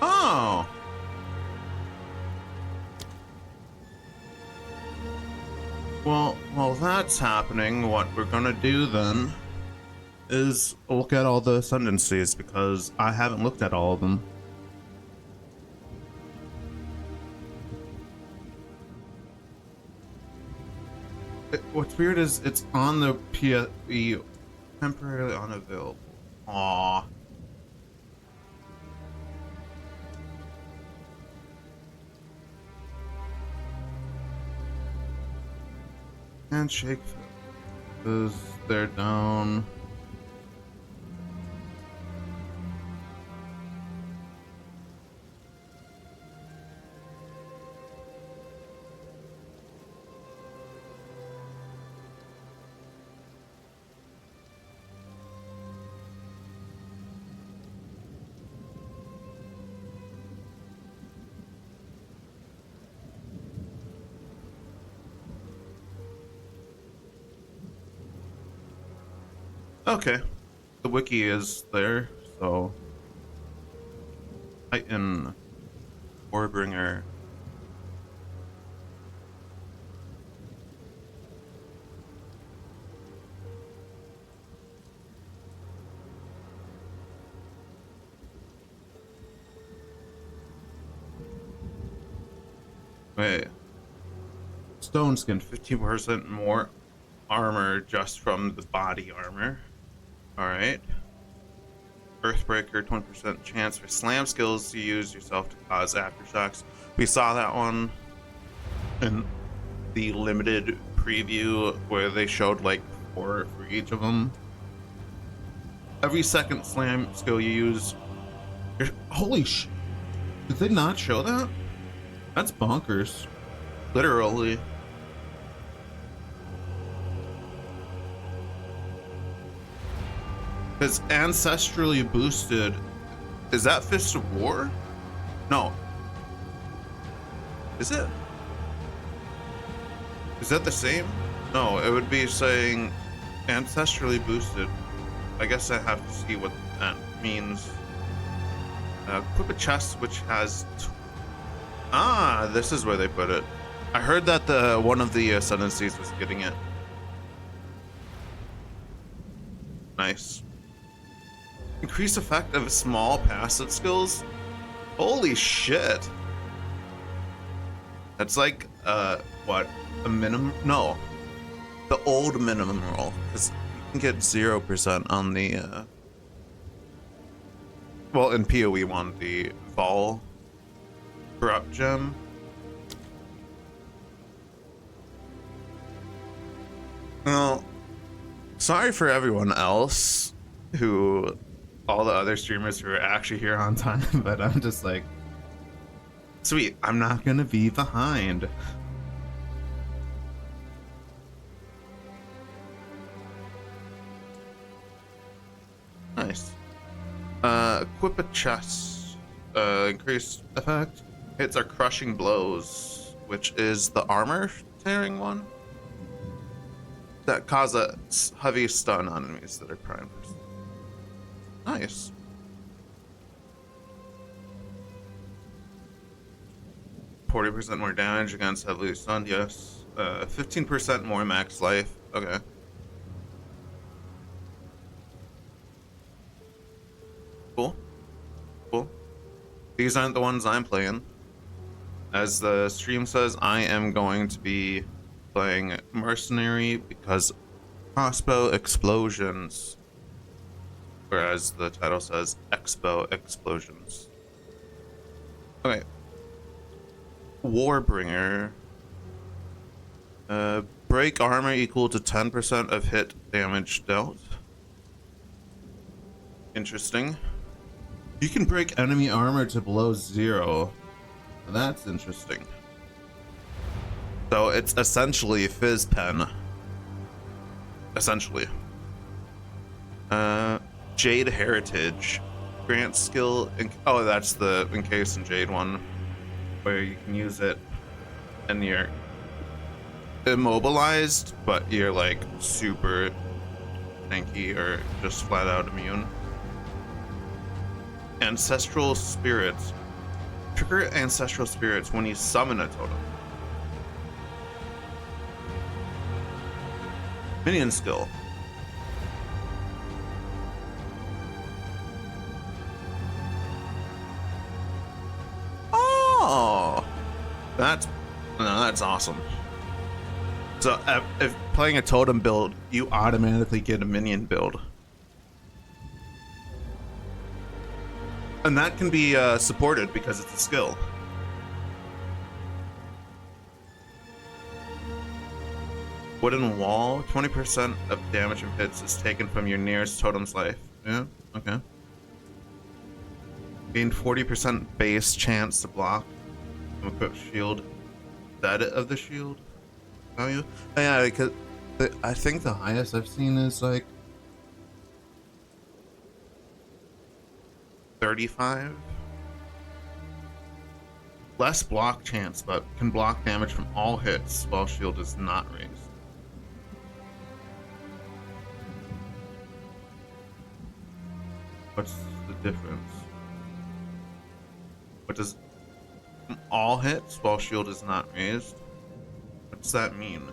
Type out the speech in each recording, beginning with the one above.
Oh. Well, while that's happening, what we're gonna do then is look at all the Ascendancies, because I haven't looked at all of them. What's weird is it's on the PoE, temporarily unavailable. Aww. Handshake, because they're down. Okay, the wiki is there, so Titan Warbringer. Wait, Stone Skin, 15% more armor just from the body armor. Alright. Earthbreaker, 20% chance for slam skills you use yourself to cause aftershocks. We saw that one in the limited preview where they showed like 4 for each of them. Every second slam skill you use. Holy sh! Did they not show that? That's bonkers. Literally. Because ancestrally boosted, is that Fist of War? No. Is it? Is that the same? No, it would be saying ancestrally boosted. I guess I have to see what that means. Equip a chest which has... this is where they put it. I heard that one of the Ascendancies was getting it. Nice. Increase effect of small passive skills? Holy shit. That's like, what? A minimum? No. The old minimum roll. Because you can get 0% on the, well, in PoE 1, the Vol Corrupt Gem. Well, sorry for everyone else who... all the other streamers who are actually here on time, but I'm just like, sweet, I'm not gonna be behind. Nice. Equip a chest. Increased effect. Hits are crushing blows, which is the armor tearing one that cause a heavy stun on enemies that are primed. Nice. %40 more damage against heavily stunned, yes. 15% more max life. Okay. Cool. Cool. These aren't the ones I'm playing. As the stream says, I am going to be playing Mercenary because crossbow explosions. Whereas the title says Expo Explosions. Okay. Warbringer. Break armor equal to 10% of hit damage dealt. Interesting. You can break enemy armor to below 0. That's interesting. So it's essentially Fizz Pen. Essentially. Jade Heritage. Grant skill. Oh, that's the Encased in Jade one. Where you can use it and you're immobilized, but you're like super tanky or just flat out immune. Ancestral Spirits. Trigger ancestral spirits when you summon a totem. Minion skill. Oh, that's awesome. So if playing a totem build, you automatically get a minion build, and that can be supported because it's a skill. Wooden wall, 20% of damage from hits is taken from your nearest totem's life. Yeah, okay. Gain 40% base chance to block from equipped shield. That of the shield value? Oh, yeah, because I think the highest I've seen is like 35. Less block chance, but can block damage from all hits while shield is not raised. What's the difference? What does all hits while shield is not raised? What does that mean?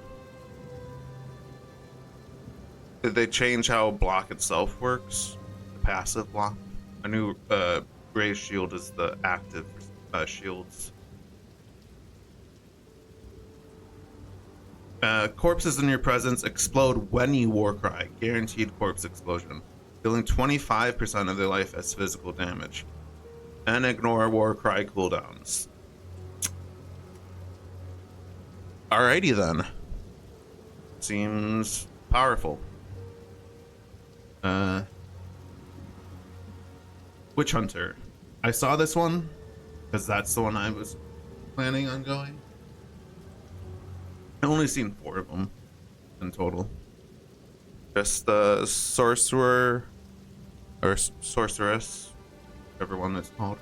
Did they change how block itself works? The passive block? I knew raised shield is the active shields. Corpses in your presence explode when you warcry. Guaranteed corpse explosion. Dealing 25% of their life as physical damage. And ignore warcry cooldowns. Alrighty then. Seems powerful. Witch Hunter. I saw this one because that's the one I was planning on going. I've only seen 4 of them in total. Just the sorcerer or sorceress, whichever one that's called.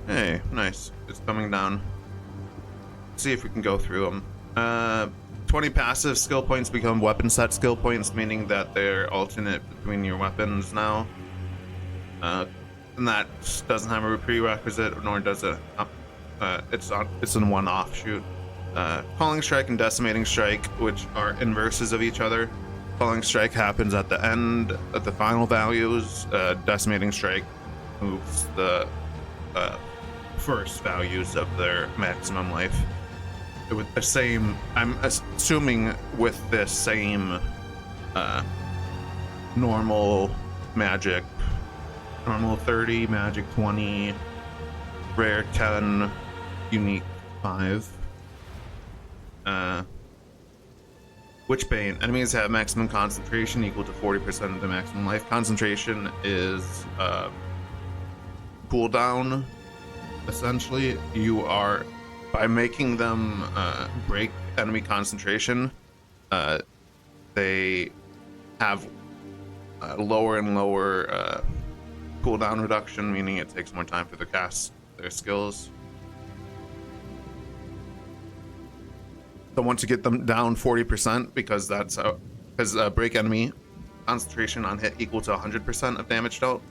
Hey, nice. It's coming down. Let's see if we can go through them. 20 passive skill points become weapon set skill points, meaning that they're alternate between your weapons now. And that doesn't have a prerequisite, nor does it. It's in one offshoot. Calling Strike and Decimating Strike, which are inverses of each other. Calling Strike happens at the end of the final values. Decimating Strike moves the first values of their maximum life. With the same, I'm assuming with this same normal magic, normal 30, magic 20, rare 10, unique 5. Witchbane. Enemies have maximum concentration equal to 40% of the maximum life. Concentration is cooldown. Essentially, you are, by making them break enemy concentration, they have lower and lower cooldown reduction, meaning it takes more time for the cast their skills. So once you get them down 40%, because that's how, because break enemy concentration on hit equal to 100% of damage dealt.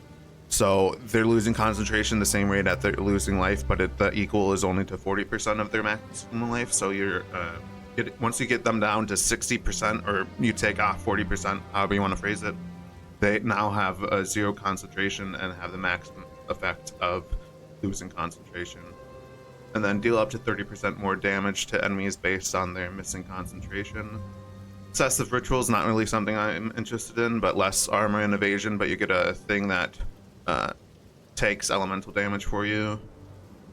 So they're losing concentration the same rate that they're losing life, but the equal is only to 40% of their maximum life. So you're once you get them down to 60%, or you take off 40%, however you want to phrase it, they now have a 0 concentration and have the maximum effect of losing concentration. And then deal up to 30% more damage to enemies based on their missing concentration. Excessive Ritual is not really something I'm interested in, but less armor and evasion, but you get a thing that takes elemental damage for you.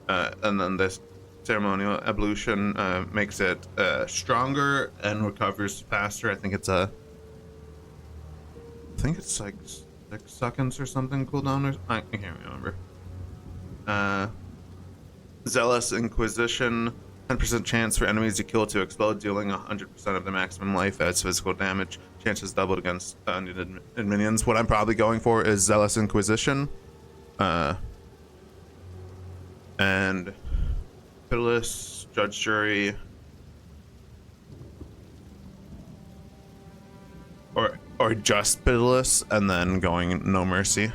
And then this Ceremonial Ablution makes it stronger and recovers faster. I think it's like 6 seconds or something cooldown, or I can't remember. Zealous Inquisition, 10% chance for enemies you kill to explode, dealing 100% of the maximum life as physical damage. Chances doubled against unneeded minions. What I'm probably going for is Zealous Inquisition. And Pitiless, Judge, Jury. Or or just pitiless and then going no mercy.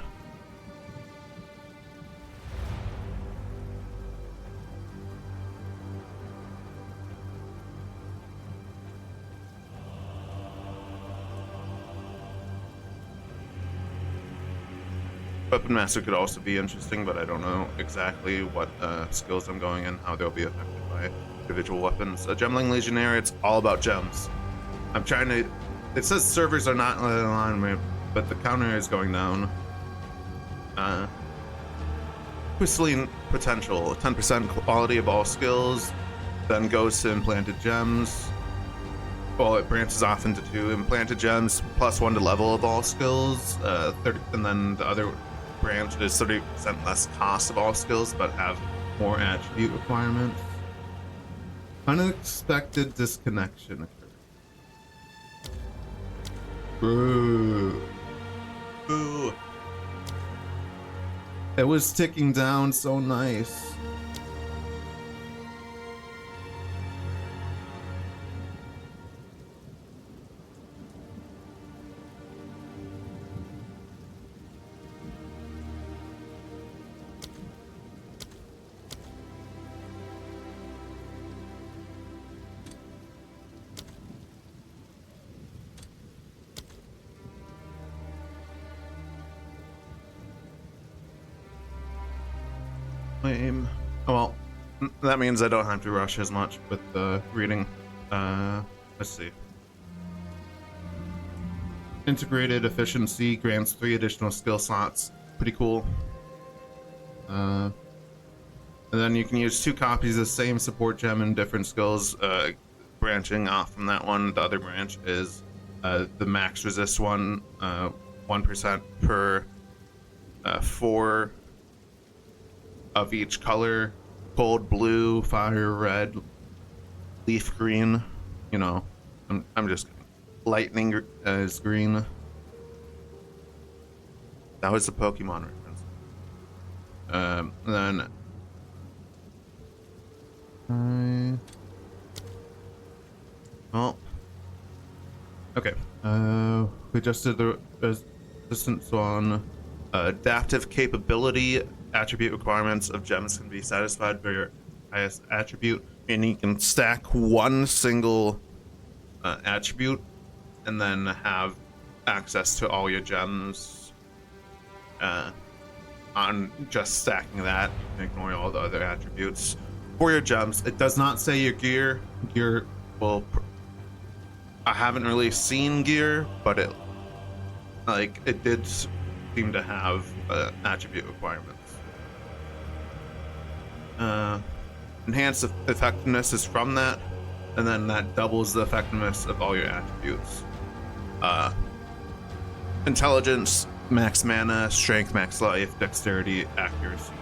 Weapon Master could also be interesting, but I don't know exactly what skills I'm going in, how they'll be affected by individual weapons. A Gemling Legionnaire, it's all about gems. I'm trying to... It says servers are not in alignment, but the counter is going down. Whistling Potential, 10% quality of all skills, then goes to Implanted Gems. Well, it branches off into 2. Implanted Gems, +1 to level of all skills, 30, and then the other branch is 30% less cost of all skills, but have more attribute requirements. Unexpected disconnection occurred. Ooh. Ooh. It was ticking down so nice. Oh, well, that means I don't have to rush as much with the reading. Let's see. Integrated efficiency grants 3 additional skill slots. Pretty cool. And then you can use 2 copies of the same support gem in different skills. Branching off from that one, the other branch is the max resist one, 1% per 4 of each color: cold blue, fire red, leaf green. You know, I'm just kidding. Lightning is green. That was the Pokemon reference. Then well, okay. We just did the resistance on adaptive capability. Attribute requirements of gems can be satisfied by your highest attribute, and you can stack one single attribute and then have access to all your gems on just stacking that, ignoring all the other attributes for your gems. It does not say your gear. Gear will... I haven't really seen gear, but it did seem to have attribute requirements. Enhanced effectiveness is from that, and then that doubles the effectiveness of all your attributes. Intelligence, max mana; strength, max life; dexterity, accuracy.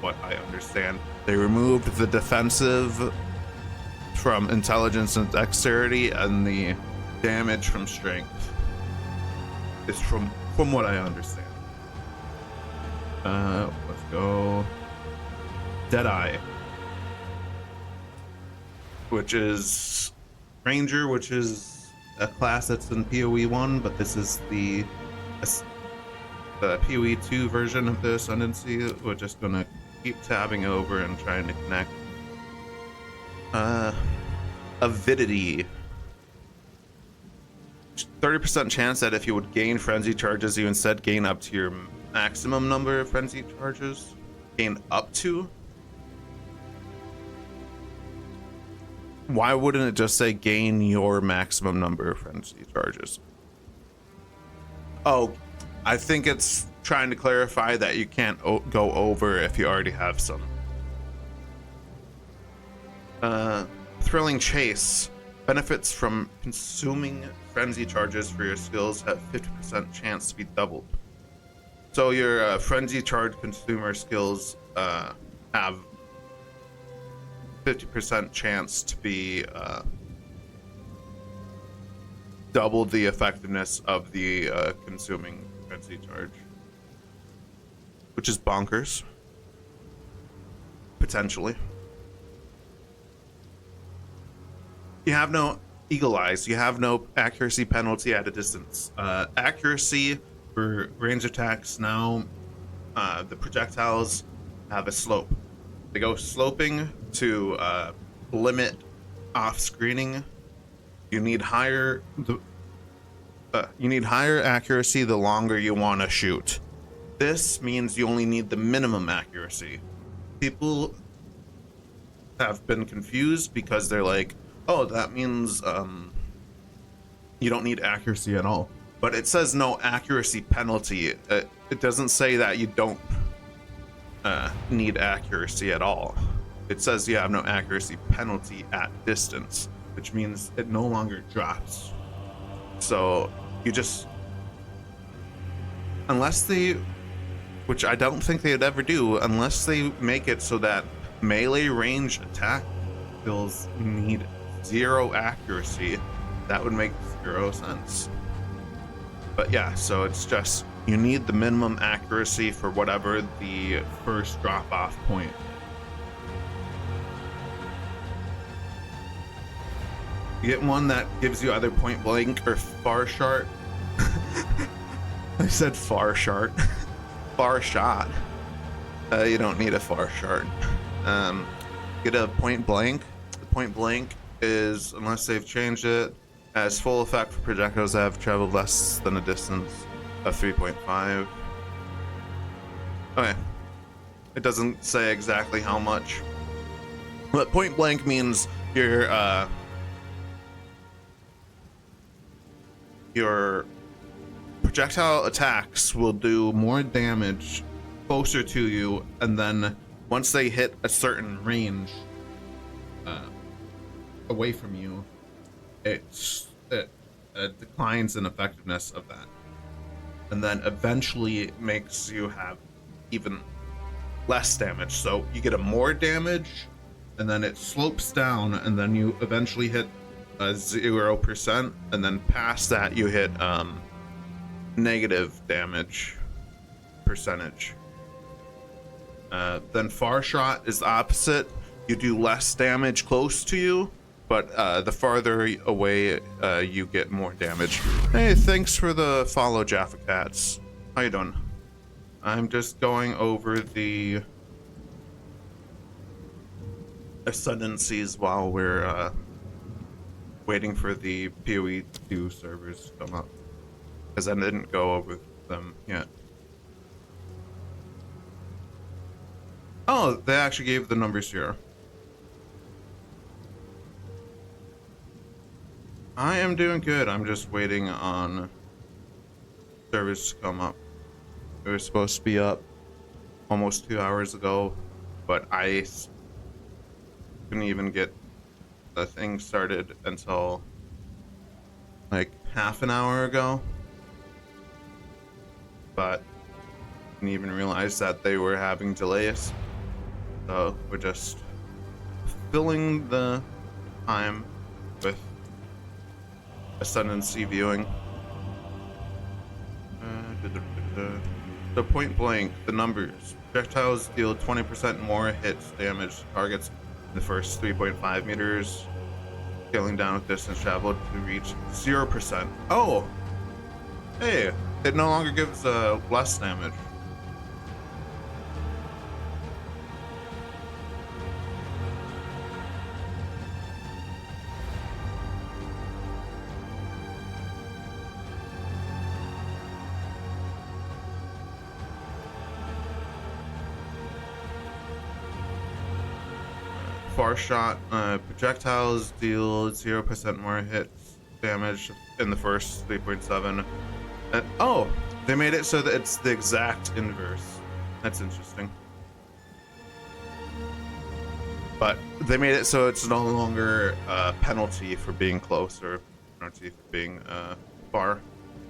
What I understand, they removed the defensive from intelligence and dexterity, and the damage from strength is from what I understand. Let's go. Deadeye, which is Ranger, which is a class that's in PoE1, but this is the PoE2 version of the Ascendancy. We're just gonna keep tabbing over and trying to connect. Avidity. 30% chance that if you would gain frenzy charges, you instead gain up to your maximum number of frenzy charges. Gain up to? Why wouldn't it just say gain your maximum number of frenzy charges? Oh, I think it's trying to clarify that you can't go over if you already have some. Thrilling Chase. Benefits from consuming frenzy charges for your skills have 50% chance to be doubled. So your frenzy charge consumer skills have 50% chance to be double the effectiveness of the consuming frenzy charge, which is bonkers. Potentially. You have no Eagle Eyes. You have no accuracy penalty at a distance. Accuracy for range attacks now, the projectiles have a slope. They go sloping to limit off screening. You need higher accuracy the longer you want to shoot. This means you only need the minimum accuracy. People have been confused because they're like, oh, that means you don't need accuracy at all. But it says no accuracy penalty. It doesn't say that you don't need accuracy at all. It says you have no accuracy penalty at distance, which means it no longer drops. So you just, unless they, which I don't think they'd ever do, unless they make it so that melee range attack skills need 0 accuracy, that would make 0 sense. But yeah, so it's just, you need the minimum accuracy for whatever the first drop-off point. You get one that gives you either point blank or far shot. I said far shot. Far shot. You don't need a far shot. Get a point blank. The point blank is, unless they've changed it, has full effect for projectiles that have traveled less than a distance of 3.5. Okay. It doesn't say exactly how much. But point blank means your projectile attacks will do more damage closer to you, and then once they hit a certain range away from you, it declines in effectiveness of that, and then eventually it makes you have even less damage. So you get a more damage, and then it slopes down, and then you eventually hit 0%, and then past that you hit negative damage percentage. Then far shot is the opposite. You do less damage close to you, but the farther away you get more damage. Hey, thanks for the follow, Jaffa Cats. How you doing? I'm just going over the Ascendancies while we're waiting for the PoE2 servers to come up, because I didn't go over them yet. Oh, they actually gave the numbers here. I am doing good. I'm just waiting on servers to come up. It was supposed to be up almost 2 hours ago, but I couldn't even get the thing started until like half an hour ago. But didn't even realize that they were having delays. So we're just filling the time with Ascendancy viewing. So point blank, the numbers. Projectiles deal 20% more hits damage to targets in the first 3.5 meters, scaling down with distance traveled to reach 0%. Oh! Hey, it no longer gives less damage. Far shot, projectiles deal 0% more hits damage in the first 3.7. Oh, they made it so that it's the exact inverse. That's interesting. But they made it so it's no longer a penalty for being close or penalty for being far.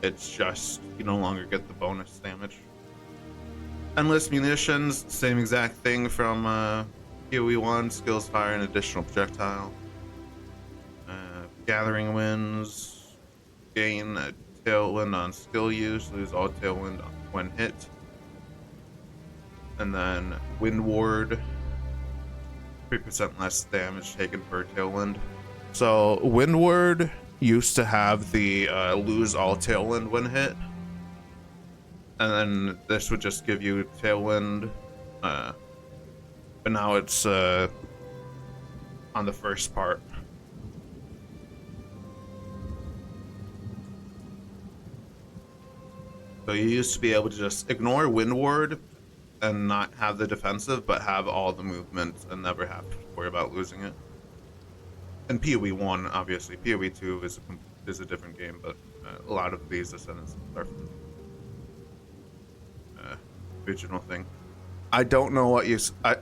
It's just you no longer get the bonus damage. Endless munitions, same exact thing from PoE1, skills fire an additional projectile. Gathering winds, gain a tailwind on skill use, lose all tailwind when hit. And then wind ward, 3% less damage taken per tailwind. So Windward used to have the lose all tailwind when hit, and then this would just give you tailwind, but now it's on the first part. So you used to be able to just ignore Windward and not have the defensive, but have all the movement and never have to worry about losing it. And PoE1, obviously, PoE2 is a different game, but a lot of these Ascendancies are from original thing. I don't know what you. I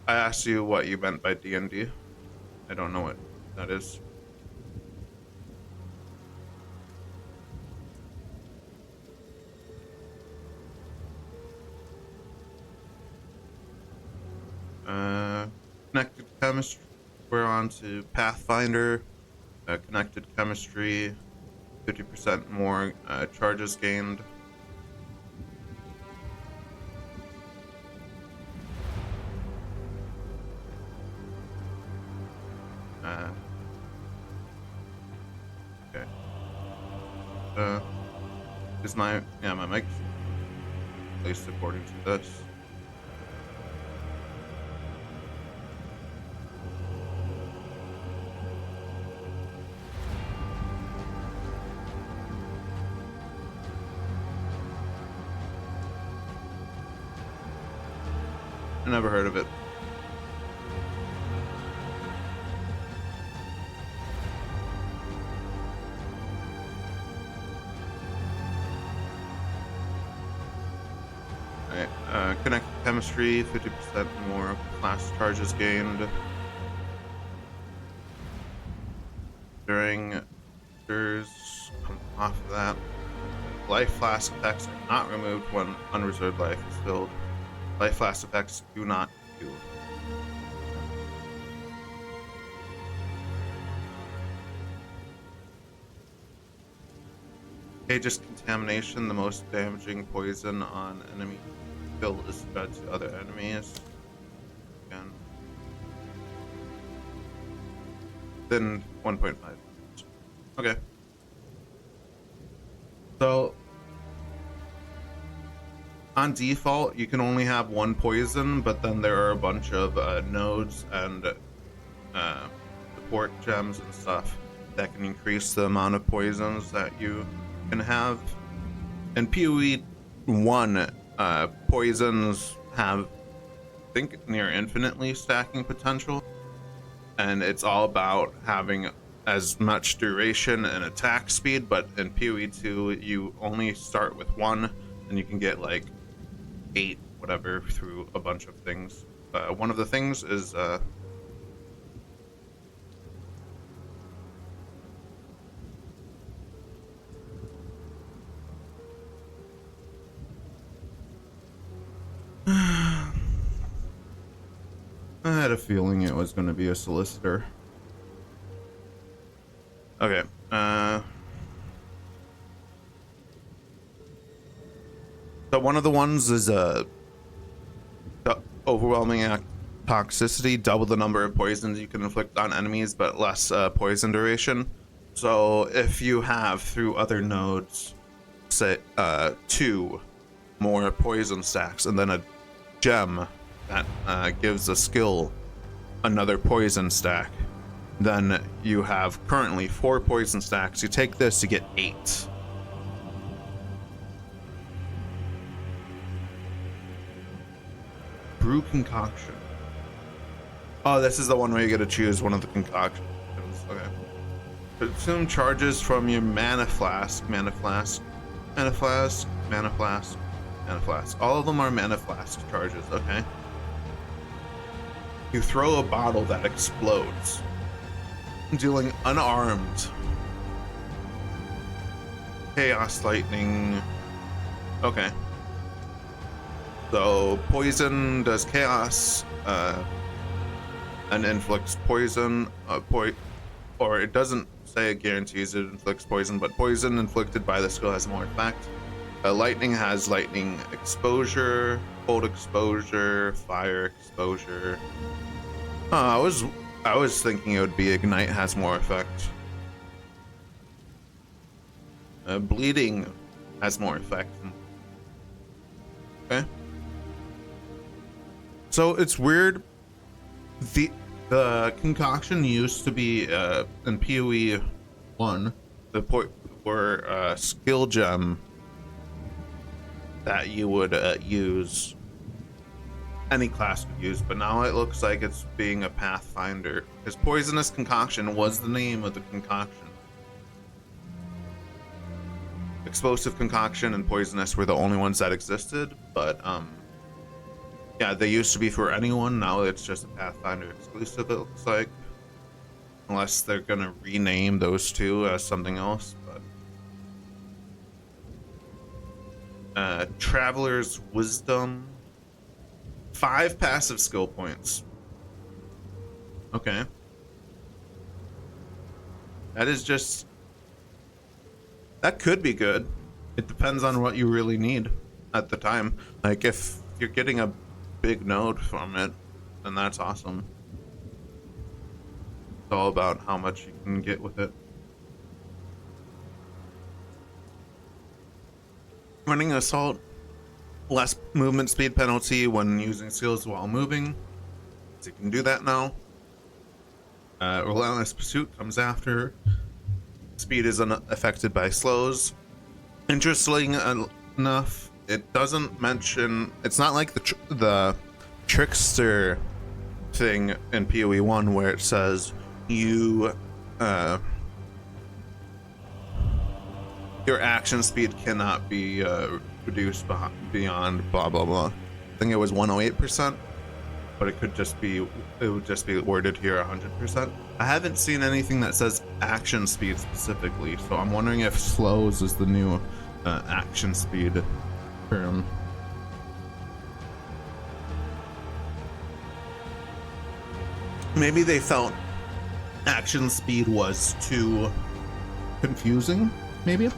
asked you what you meant by D&D. I don't know what that is. Connected chemistry. We're on to Pathfinder. Connected chemistry. 50% more charges gained. Okay. Is my mic placed according to this? I never heard of it. Alright, connected chemistry, 50% more class charges gained. During come off of that. Life flask effects are not removed when unreserved life is filled. Life flask effects do not do. Contagious contamination, the most damaging poison on enemy kill is spread to other enemies. Again. Then 1.5. Okay. So on default, you can only have one poison, but then there are a bunch of nodes and support gems and stuff that can increase the amount of poisons that you can have. In PoE 1, poisons have, I think, near infinitely stacking potential, and it's all about having as much duration and attack speed. But in PoE 2, you only start with one, and you can get like 8 whatever through a bunch of things. One of the things is I had a feeling it was going to be a solicitor. Okay. So one of the ones is overwhelming toxicity, double the number of poisons you can inflict on enemies, but less poison duration. So if you have through other nodes, say 2 more poison stacks, and then a gem that gives a skill another poison stack, then you have currently 4 poison stacks. You take this, you get 8. Brew concoction. Oh, this is the one where you get to choose one of the concoctions. Okay. Consume charges from your mana flask, mana flask, mana flask, mana flask, mana flask. All of them are mana flask charges, okay? You throw a bottle that explodes, dealing unarmed chaos lightning. Okay. So poison does chaos, and inflicts poison, or it doesn't say it guarantees it inflicts poison, but poison inflicted by the skill has more effect. Lightning has lightning exposure, cold exposure, fire exposure. I I was thinking it would be Ignite has more effect. Bleeding has more effect. Okay. So it's weird. The concoction used to be in PoE 1, were skill gem that you would use. Any class could use, but now it looks like it's being a pathfinder. Because poisonous concoction was the name of the concoction. Explosive concoction and poisonous were the only ones that existed, but yeah, they used to be for anyone. Now it's just a pathfinder exclusive, it looks like, unless they're gonna rename those two as something else. But Traveler's Wisdom, 5 passive skill points. Okay. That could be good. It depends on what you really need at the time. Like, if you're getting a big node from it, then that's awesome. It's all about how much you can get with it. Running Assault, less movement speed penalty when using skills while moving, so you can do that now. Relentless Pursuit comes after. Speed is unaffected by slows. Interesting enough, it doesn't mention. It's not like the trickster thing in PoE 1 where it says your action speed cannot be reduced beyond blah blah blah. I think it was 108%, but it would just be worded here 100%. I haven't seen anything that says action speed specifically, so I'm wondering if slows is the new action speed term. Maybe they felt action speed was too confusing, maybe?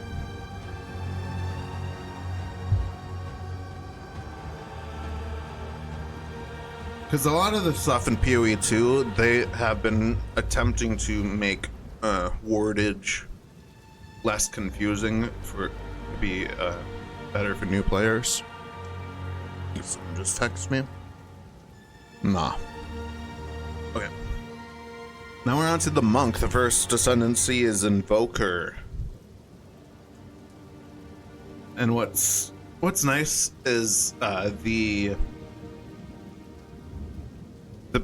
Because a lot of the stuff in PoE2, they have been attempting to make wordage less confusing to be better for new players. Did someone just text me? Nah. Okay. Now we're on to the monk. The first Ascendancy is Invoker. And what's nice is the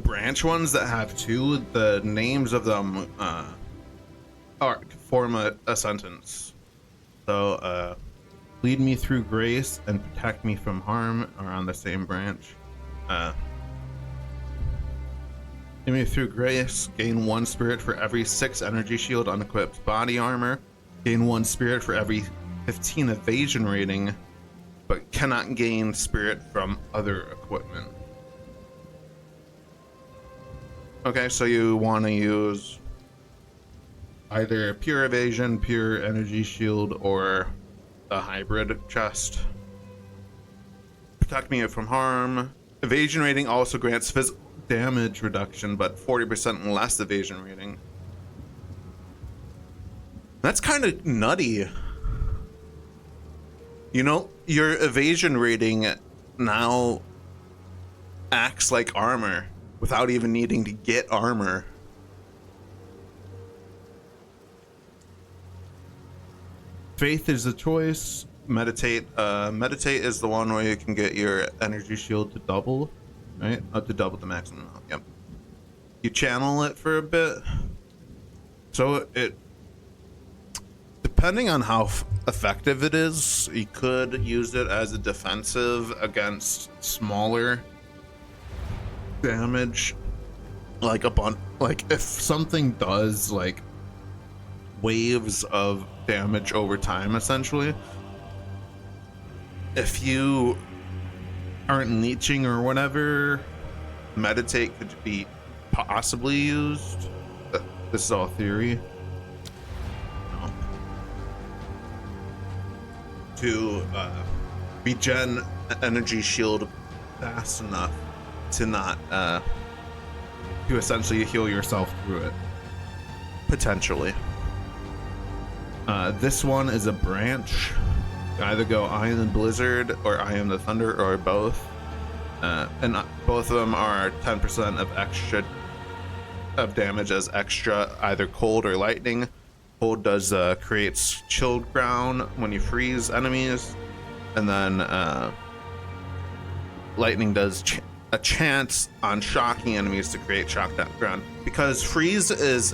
branch ones that have two, the names of them form a sentence. So lead me through grace and protect me from harm are on the same branch. Lead me through grace, gain 1 spirit for every 6 energy shield unequipped body armor, gain 1 spirit for every 15 evasion rating, but cannot gain spirit from other equipment. Okay, so you want to use either pure evasion, pure energy shield, or a hybrid chest. Protect me from harm. Evasion rating also grants physical damage reduction, but 40% less evasion rating. That's kind of nutty. You know, your evasion rating now acts like armor without even needing to get armor. Faith is a choice. Meditate. Meditate is the one where you can get your energy shield to double, right? Up to double the maximum amount. Yep. You channel it for a bit. So it, depending on how effective it is, you could use it as a defensive against smaller damage, like if something does like waves of damage over time, essentially, if you aren't leeching or whatever, meditate could be possibly used. This is all theory. To regen energy shield fast enough to not to essentially heal yourself through it. Potentially. This one is a branch. You either go I Am the Blizzard or I Am the Thunder or both. And both of them are 10% of extra of damage as extra, either cold or lightning. Cold does creates chilled ground when you freeze enemies, and then lightning does a chance on shocking enemies to create shocked ground. Because freeze is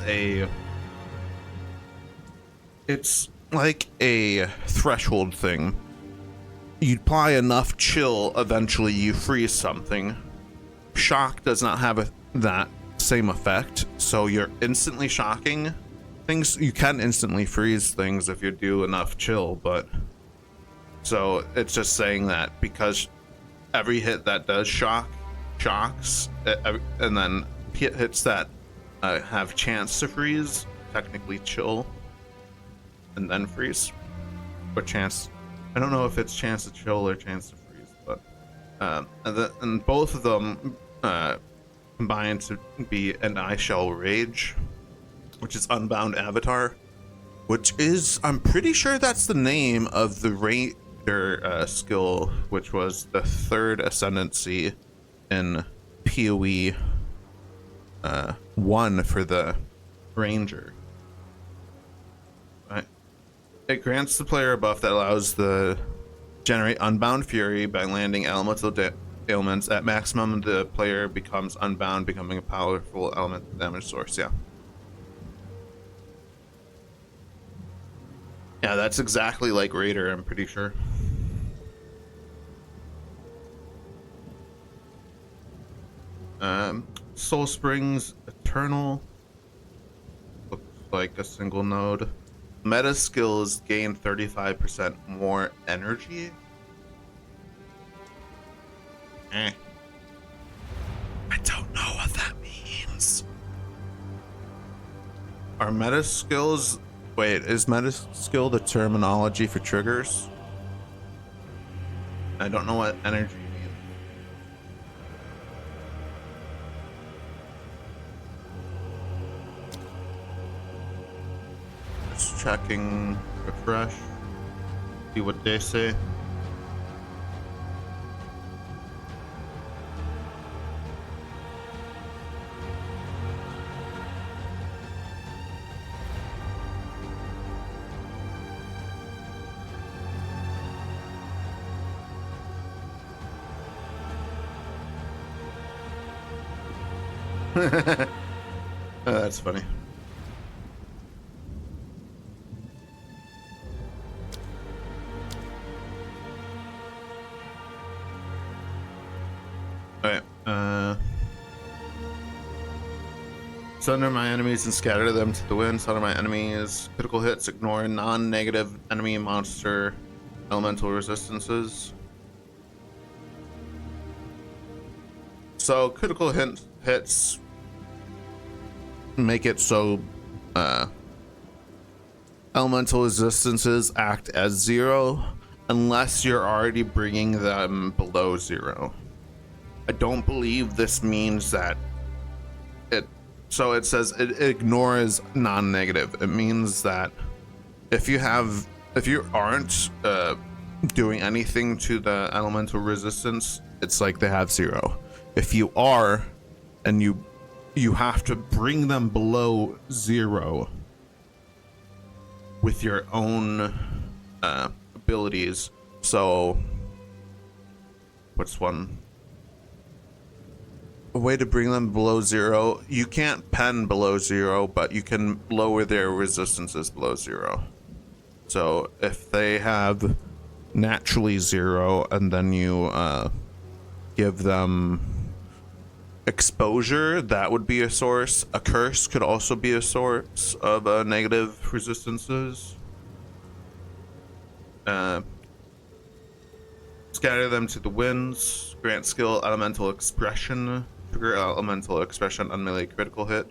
it's like a threshold thing. You apply enough chill, eventually you freeze something. Shock does not have that same effect, so you're instantly shocking things. You can instantly freeze things if you do enough chill, but so it's just saying that because every hit that does shocks, and then hits that have chance to freeze, technically chill and then freeze, or chance. I don't know if it's chance to chill or chance to freeze, but and both of them combine to be an I Shall Rage, which is Unbound Avatar, which is, I'm pretty sure that's the name of the Raider skill, which was the third Ascendancy in PoE 1 for the Ranger. Right. It grants the player a buff that allows the generate Unbound Fury by landing elemental ailments. At maximum, the player becomes unbound, becoming a powerful elemental damage source. Yeah, that's exactly like Raider, I'm pretty sure. Soul Springs Eternal looks like a single node. Meta skills gain 35% more energy. I don't know what that means. Are meta skills... Wait, is meta skill the terminology for triggers? I don't know what energy means. Just checking, refresh, see what they say. Oh, that's funny. Alright, sunder my enemies and scatter them to the wind. Sunder my enemies. Critical hits ignore non-negative enemy monster elemental resistances. So critical hits make it so elemental resistances act as 0 unless you're already bringing them below 0. I don't believe this means that so it says it ignores non-negative. It means that if you aren't doing anything to the elemental resistance, it's like they have 0. If you are, and you have to bring them below 0 with your own abilities. So what's one? A way to bring them below 0. You can't pen below 0, but you can lower their resistances below 0. So if they have naturally 0 and then you give them exposure, that would be a source. A curse could also be a source of negative resistances. Scatter them to the winds. Grant skill elemental expression. Trigger elemental expression on melee critical hit.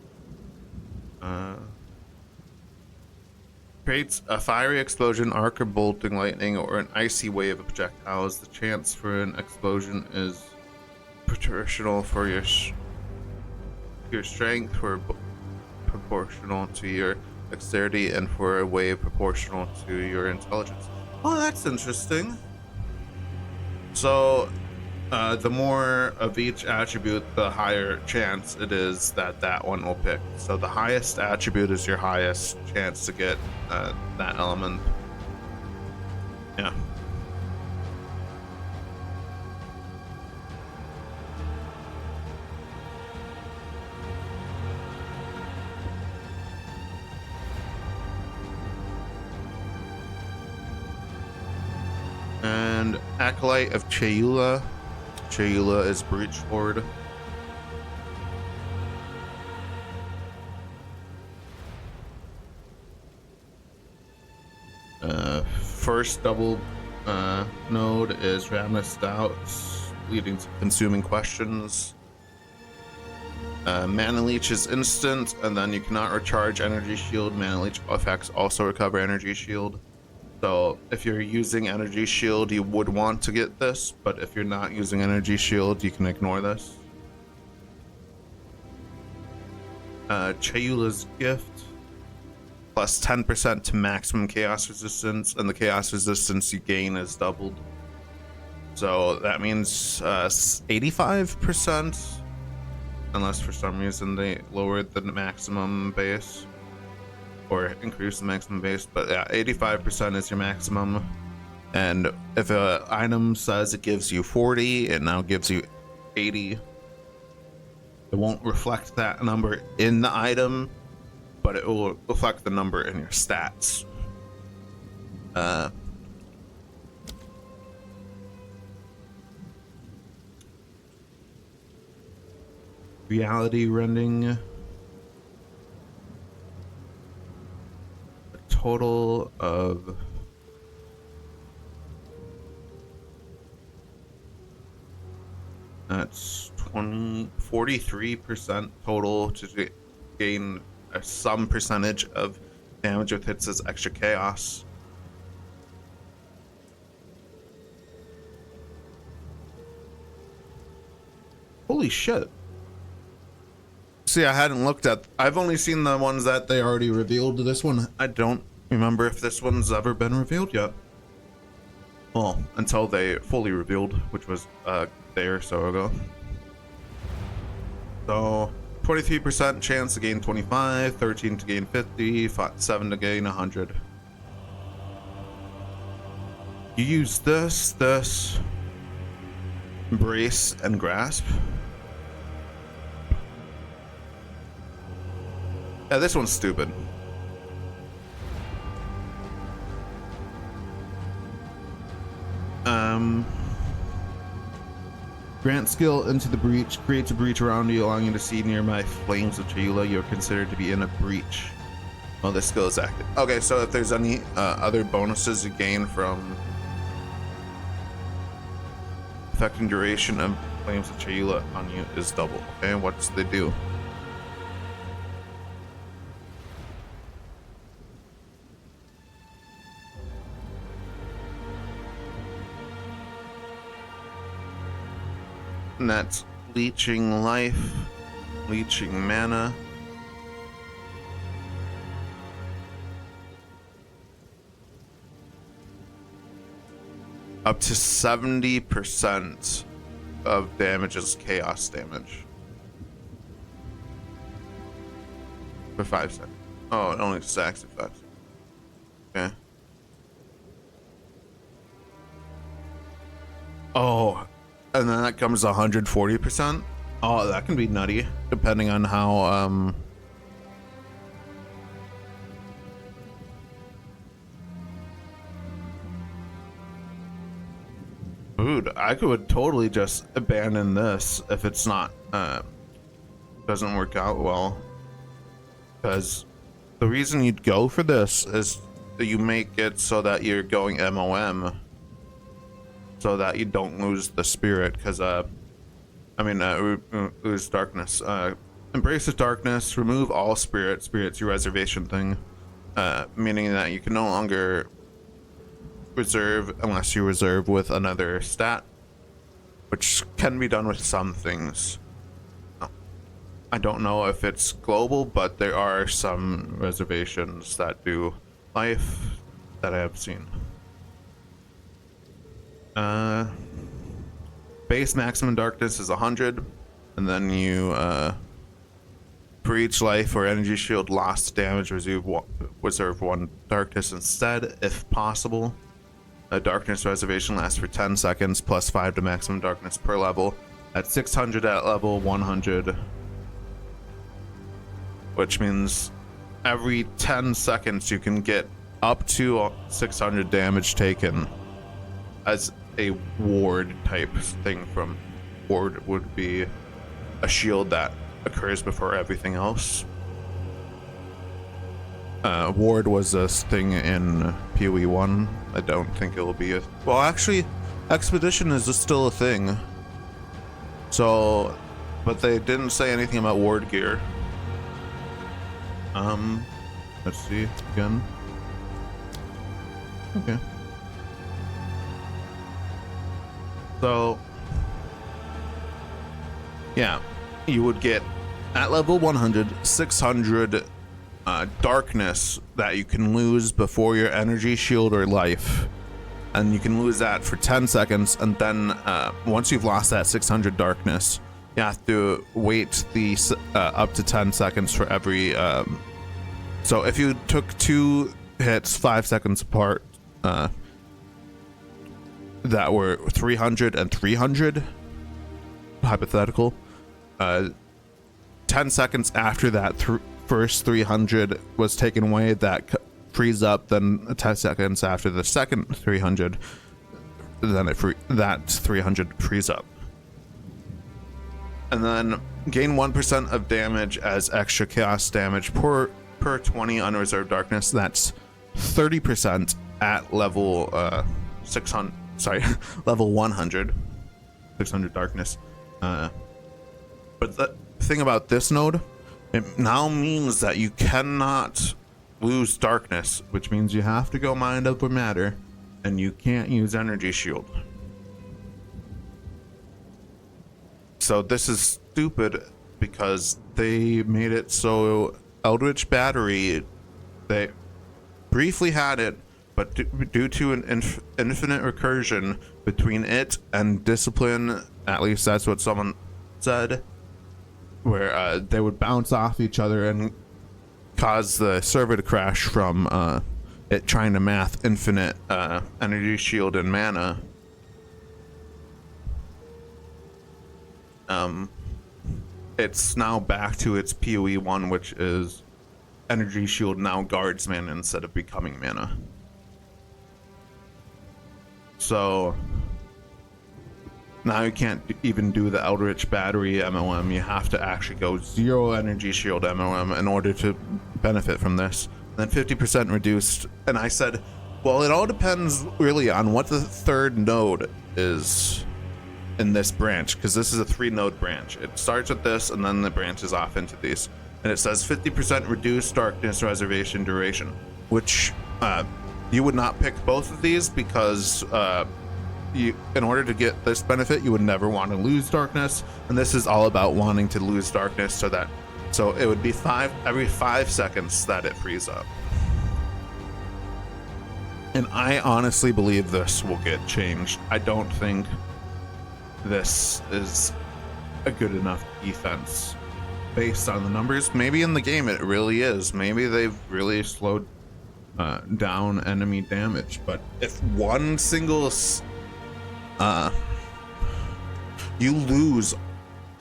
Creates a fiery explosion, arc or bolting lightning, or an icy wave of projectiles. The chance for an explosion is proportional for your your strength for proportional to your dexterity and for a wave proportional to your intelligence. Oh, that's interesting. So the more of each attribute, the higher chance it is that that one will pick. So the highest attribute is your highest chance to get that element. Yeah. And Acolyte of Chayula. Chayula is Breach Lord. First double node is Ravenous Doubts, leading to Consuming Questions. Mana Leech is instant, and then you cannot recharge Energy Shield. Mana Leech effects also recover Energy Shield. So if you're using Energy Shield, you would want to get this, but if you're not using Energy Shield, you can ignore this. Chayula's Gift, plus 10% to maximum chaos resistance, and the chaos resistance you gain is doubled. So that means 85%, unless for some reason they lowered the maximum base or increased the maximum base. But yeah, 85% is your maximum. And if an item says it gives you 40, it now gives you 80. It won't reflect that number in the item, but it will reflect the number in your stats. Reality rending. A total of that's 43% total to gain some percentage of damage with hits as extra chaos. Holy shit. See, I hadn't looked at, I've only seen the ones that they already revealed. This one, I don't remember if this one's ever been revealed yet. Well, until they fully revealed, which was a day or so ago. So 23% chance to gain 25, 13 to gain 50, 7 to gain 100. You use this, Embrace and Grasp. Yeah, this one's stupid. Grant skill into the breach, creates a breach around you, allowing you to see nearby flames of Chayula. You're considered to be in a breach. Oh, this skill is active. Okay, so if there's any other bonuses you gain from affecting duration of flames of Chayula on you is double. Okay, what does they do? And that's leeching life, leeching mana. Up to 70% of damage is chaos damage. For 5 seconds. Oh, it only stacks effects. Okay. Oh. And then that comes 140%. Oh, that can be nutty, depending on how, Dude, I could totally just abandon this if it's not, doesn't work out well. Because the reason you'd go for this is that you make it so that you're going MOM. So that you don't lose the spirit, because lose darkness. Embrace the darkness, remove all spirit. Spirit's your reservation thing, meaning that you can no longer reserve unless you reserve with another stat, which can be done with some things. Oh. I don't know if it's global, but there are some reservations that do life that I have seen. Base maximum darkness is 100, and then you for each life or energy shield lost damage, reserve 1 darkness instead, if possible. A darkness reservation lasts for 10 seconds, plus 5 to maximum darkness per level. At 600 at level 100, which means every 10 seconds you can get up to 600 damage taken as a ward type thing. From ward would be a shield that occurs before everything else. Ward was a thing in PoE1. I don't think it will be a... Well, actually, Expedition is still a thing. So, but they didn't say anything about ward gear. Let's see again. Okay. So, yeah, you would get at level 100, 600 darkness that you can lose before your energy shield or life, and you can lose that for 10 seconds, and then once you've lost that 600 darkness, you have to wait the up to 10 seconds for every so if you took 2 hits 5 seconds apart that were 300 and 300, hypothetical, 10 seconds after that first 300 was taken away, that frees up. Then 10 seconds after the second 300, then that 300 frees up. And then gain 1% of damage as extra chaos damage per 20 unreserved darkness. That's 30% at level 600. Sorry, level 100, 600 darkness. But the thing about this node, it now means that you cannot lose darkness, which means you have to go mind over matter, and you can't use energy shield. So this is stupid because they made it so Eldritch Battery, they briefly had it, but due to an infinite recursion between it and Discipline, at least that's what someone said, where they would bounce off each other and cause the server to crash from it trying to math infinite energy shield and mana. It's now back to its PoE1, which is energy shield now guards mana instead of becoming mana. So now you can't even do the Eldritch Battery MOM. You have to actually go 0 energy shield MOM in order to benefit from this. And then 50% reduced. And I said, well, it all depends really on what the third node is in this branch, because this is a 3-node branch. It starts with this and then the branches off into these. And it says 50% reduced darkness reservation duration, which you would not pick both of these because in order to get this benefit, you would never want to lose darkness, and this is all about wanting to lose darkness so it would be every 5 seconds that it frees up. And I honestly believe this will get changed. I don't think this is a good enough defense based on the numbers. Maybe in the game it really is. Maybe they've really slowed down enemy damage, but if one single you lose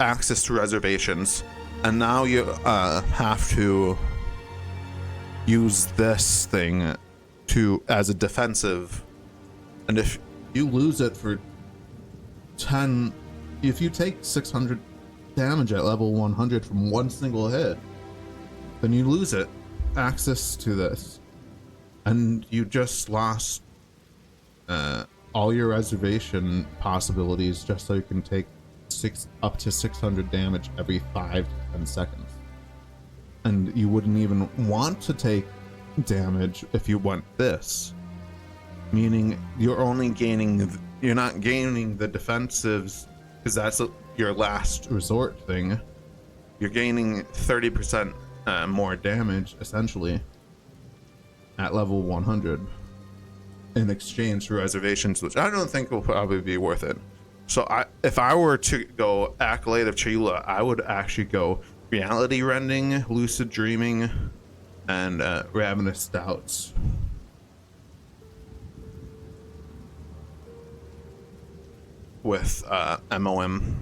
access to reservations, and now you have to use this thing as a defensive, and if you lose it for 10, if you take 600 damage at level 100 from one single hit, then you lose it access to this, and you just lost all your reservation possibilities just so you can take up to 600 damage every 5 to 10 seconds. And you wouldn't even want to take damage if you want this, meaning you're only gaining, you're not gaining the defensives, because that's your last resort thing. you're gaining 30% more damage essentially at level 100 in exchange for reservations, which I don't think will probably be worth it. So if I were to go Accolade of Chayula, I would actually go Reality Rending, Lucid Dreaming, and Ravenous Doubts. With MOM.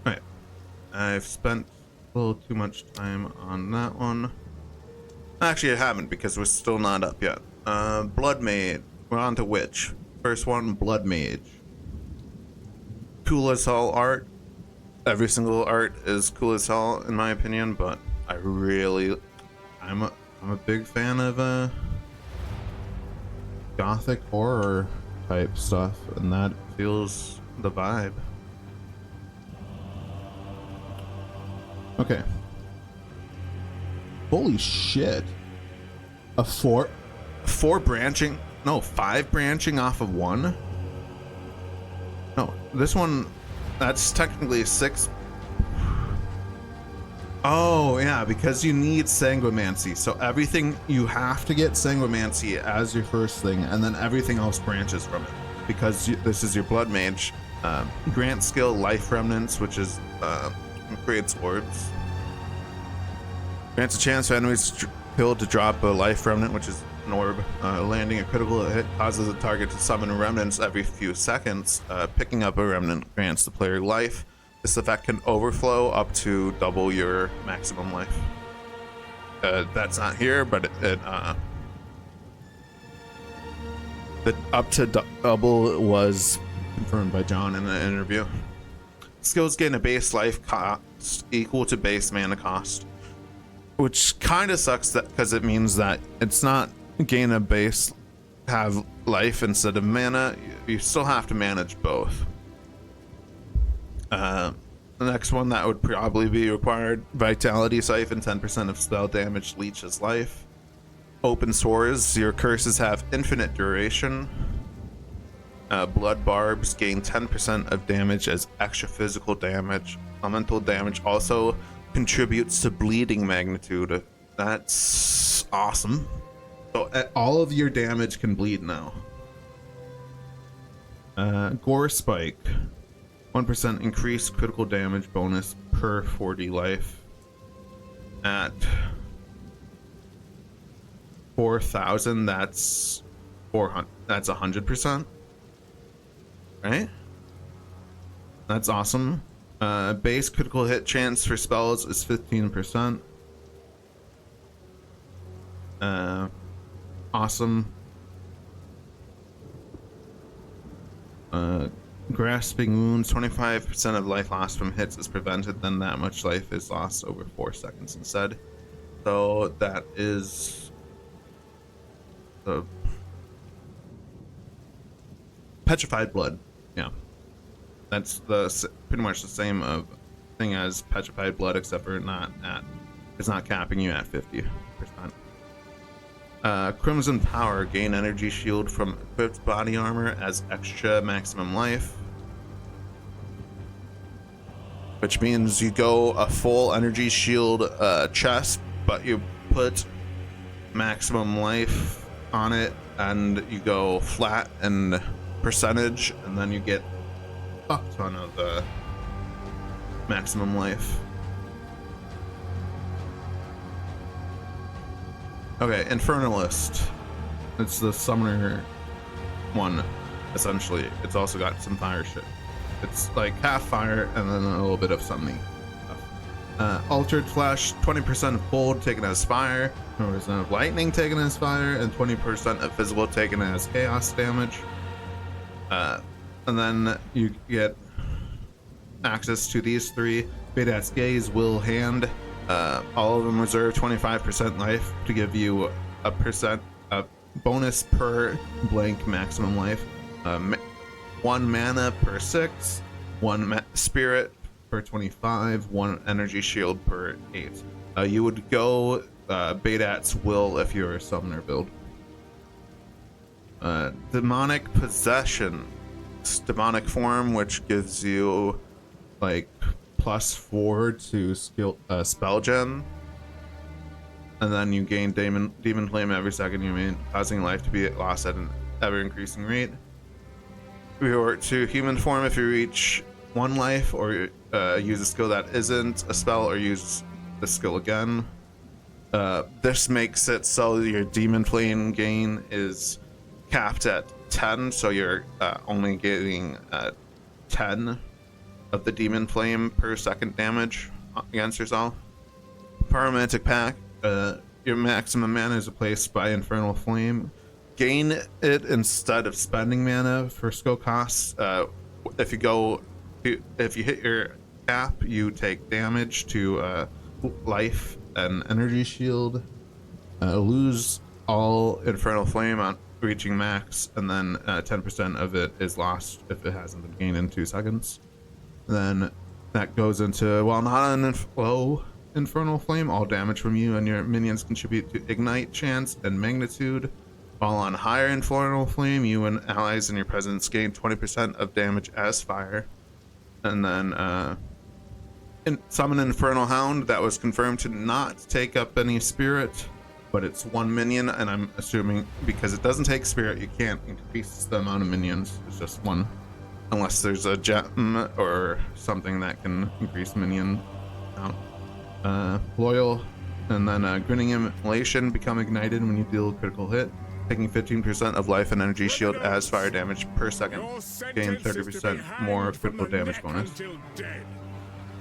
Alright. I've spent a little too much time on that one. Actually, I haven't, because we're still not up yet. Blood Mage. We're on to Witch. First one, Blood Mage. Cool as hell art. Every single art is cool as hell, in my opinion, but I'm a big fan of gothic horror type stuff, and that feels the vibe. Okay. Holy shit. Five branching off of one? No, this one, that's technically 6. Oh yeah, because you need Sanguimancy. So everything, you have to get Sanguimancy as your first thing, and then everything else branches from it. Because this is your Blood Mage. Grant skill Life Remnants, which is creates orbs. Grants a chance for enemies killed to drop a Life Remnant, which is an orb. Landing a critical hit causes the target to summon remnants every few seconds. Picking up a remnant grants the player life. This effect can overflow up to double your maximum life. That's not here, but the up to double was confirmed by John in an interview. Skills gain a base life cost equal to base mana cost, which kind of sucks that because it means that it's not gain a base, have life instead of mana. You still have to manage both. The next one that would probably be required: Vitality Siphon, 10% of spell damage leeches life. Open Sores, your curses have infinite duration. Blood Barbs gain 10% of damage as extra physical damage. Elemental damage also contributes to bleeding magnitude. That's awesome. So all of your damage can bleed now. Gore Spike, 1% increased critical damage bonus per 40 life. At 4,000, that's 400. That's 100%. Right? That's awesome. Base critical hit chance for spells is 15%. Awesome. Grasping wounds, 25% of life lost from hits is prevented, then that much life is lost over 4 seconds instead. So that is the Petrified Blood. Yeah, that's pretty much the same thing as Petrified Blood, except for it's not capping you at 50%. Crimson Power, gain energy shield from equipped body armor as extra maximum life, which means you go a full energy shield chest, but you put maximum life on it, and you go flat and percentage, and then you get a ton of maximum life. Okay, Infernalist. It's the summoner one, essentially. It's also got some fire shit. It's like half fire and then a little bit of summoning stuff. Altered Flash, 20% of cold taken as fire, 20% of lightning taken as fire, and 20% of physical taken as chaos damage. And then you get access to these three: Badass Gaze, Will, Hand. All of them reserve 25% life to give you a bonus per blank maximum life. 1 mana per 6, 1 spirit per 25, 1 energy shield per 8. You would go Badat's Will if you're a summoner build. Demonic possession. It's demonic form, which gives you like +4 to skill spell gen, and then you gain demon flame every second you mean, causing life to be lost at an ever increasing rate. Revert to human form if you reach 1 life, or use a skill that isn't a spell, or use the skill again. This makes it so your demon flame gain is capped at 10, so you're only getting 10 of the demon flame per second damage against yourself. Pyromantic Pact. Your maximum mana is replaced by Infernal Flame. Gain it instead of spending mana for skill costs. If you hit your cap, you take damage to life and energy shield. Lose all Infernal Flame on reaching max, and then 10% of it is lost if it hasn't been gained in 2 seconds. Then that goes into, while not on low Infernal Flame, all damage from you and your minions contribute to ignite chance and magnitude. While on higher Infernal Flame, you and allies in your presence gain 20% of damage as fire. And then summon an Infernal Hound that was confirmed to not take up any spirit, but it's 1 minion, and I'm assuming because it doesn't take spirit, you can't increase the amount of minions. It's just 1, unless there's a gem or something that can increase minion count. Loyal, and then Grinning Immolation, become ignited when you deal a critical hit, taking 15% of life and energy shield as fire damage per second. Gain 30% more critical damage bonus.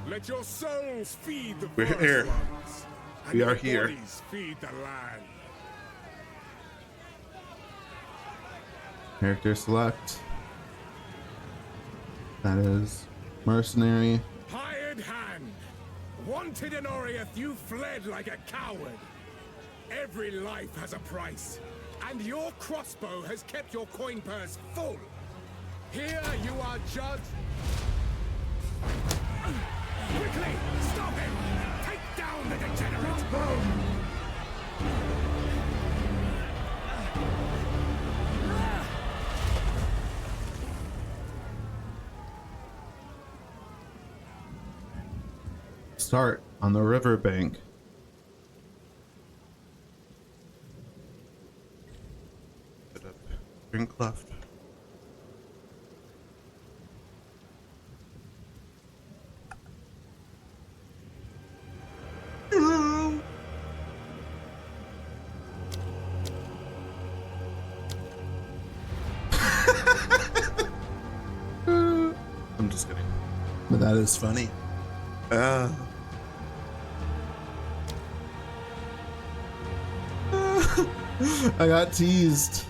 Let your souls feed the We're here. We are here. Feed the land. Character select. That is Mercenary. Hired hand. Wanted in Oriath, you fled like a coward. Every life has a price, and your crossbow has kept your coin purse full. Here you are judged. Quickly, stop him! Take down the degenerate! Start on the riverbank. Drink left. I'm just kidding. But that is funny. I got teased.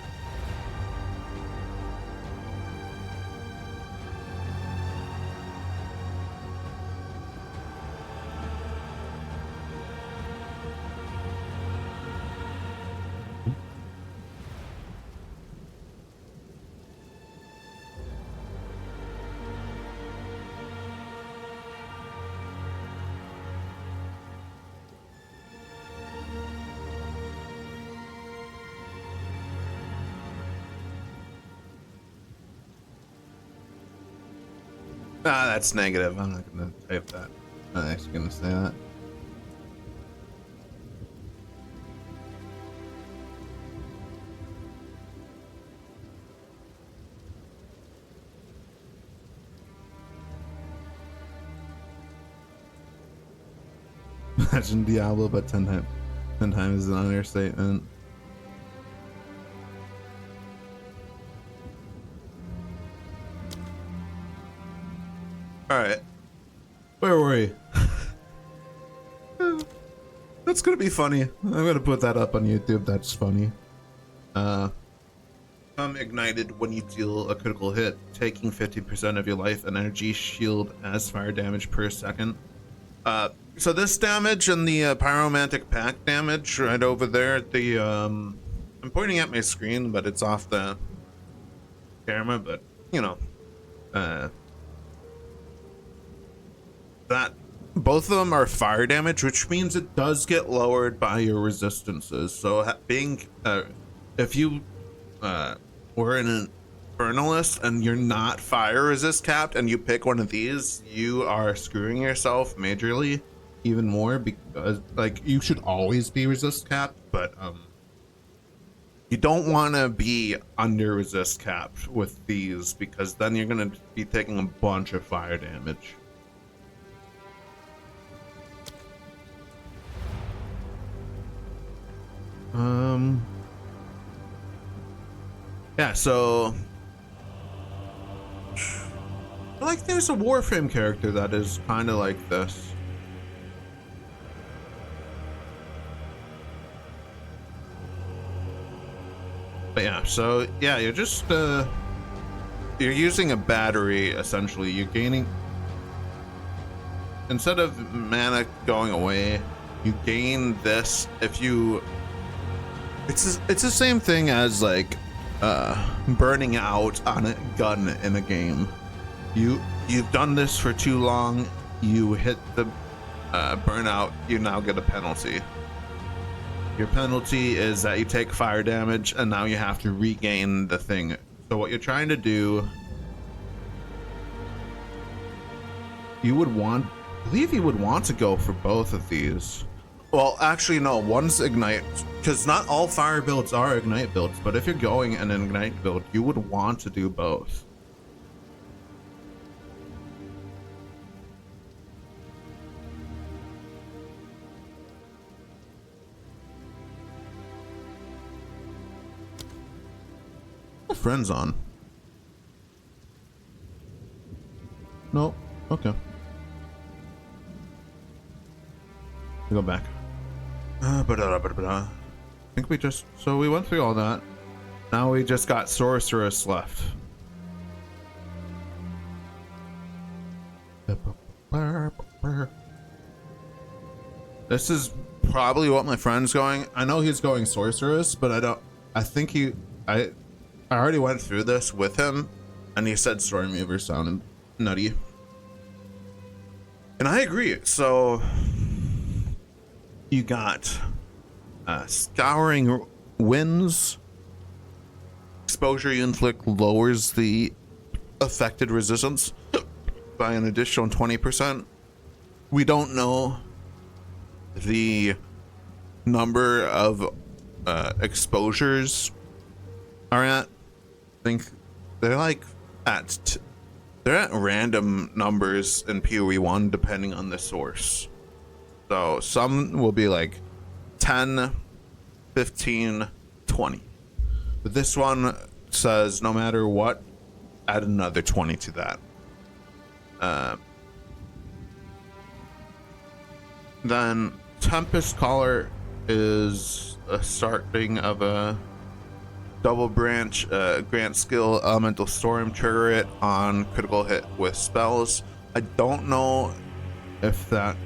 Ah, that's negative. I'm not gonna type that. I'm not actually gonna say that. Imagine Diablo, but 10 times is an understatement. Alright. Where were we? That's gonna be funny. I'm gonna put that up on YouTube. That's funny. Become ignited when you deal a critical hit, taking 50% of your life and energy shield as fire damage per second. So this damage and the Pyromantic Pact damage right over there at the I'm pointing at my screen, but it's off the camera, but you know, that both of them are fire damage, which means it does get lowered by your resistances. So being if you or an infernalist and you're not fire resist capped and you pick one of these, you are screwing yourself majorly even more, because like you should always be resist capped, but you don't want to be under resist capped with these, because then you're going to be taking a bunch of fire damage. Yeah, so like there's a Warframe character that is kind of like this. But yeah, so yeah, you're just you're using a battery essentially. You're gaining, instead of mana going away, you gain this if you, it's the same thing as like burning out on a gun in a game. You've done this for too long, you hit the burnout, you now get a penalty. Your penalty is that you take fire damage and now you have to regain the thing. So what you're trying to do, you would want, I believe you would want to go for both of these. Well, actually no, one's ignite, because not all fire builds are ignite builds, but if you're going an ignite build, you would want to do both. Friends on. No. Okay. Go back. I think we just, so we went through all that. Now we just got sorceress left. This is probably what my friend's going. I know he's going sorceress, but I think I already went through this with him and he said Stormweaver sounded nutty. And I agree. So you got Scouring Winds. Exposure you inflict lowers the affected resistance by an additional 20%. We don't know the number of exposures are at. I think they're like they're at random numbers in PoE1 depending on the source. So some will be like 10, 15, 20. But this one says no matter what, add another 20 to that. Then Tempest Caller is a starting of a double branch, grant skill elemental storm, trigger it on critical hit with spells. I don't know if that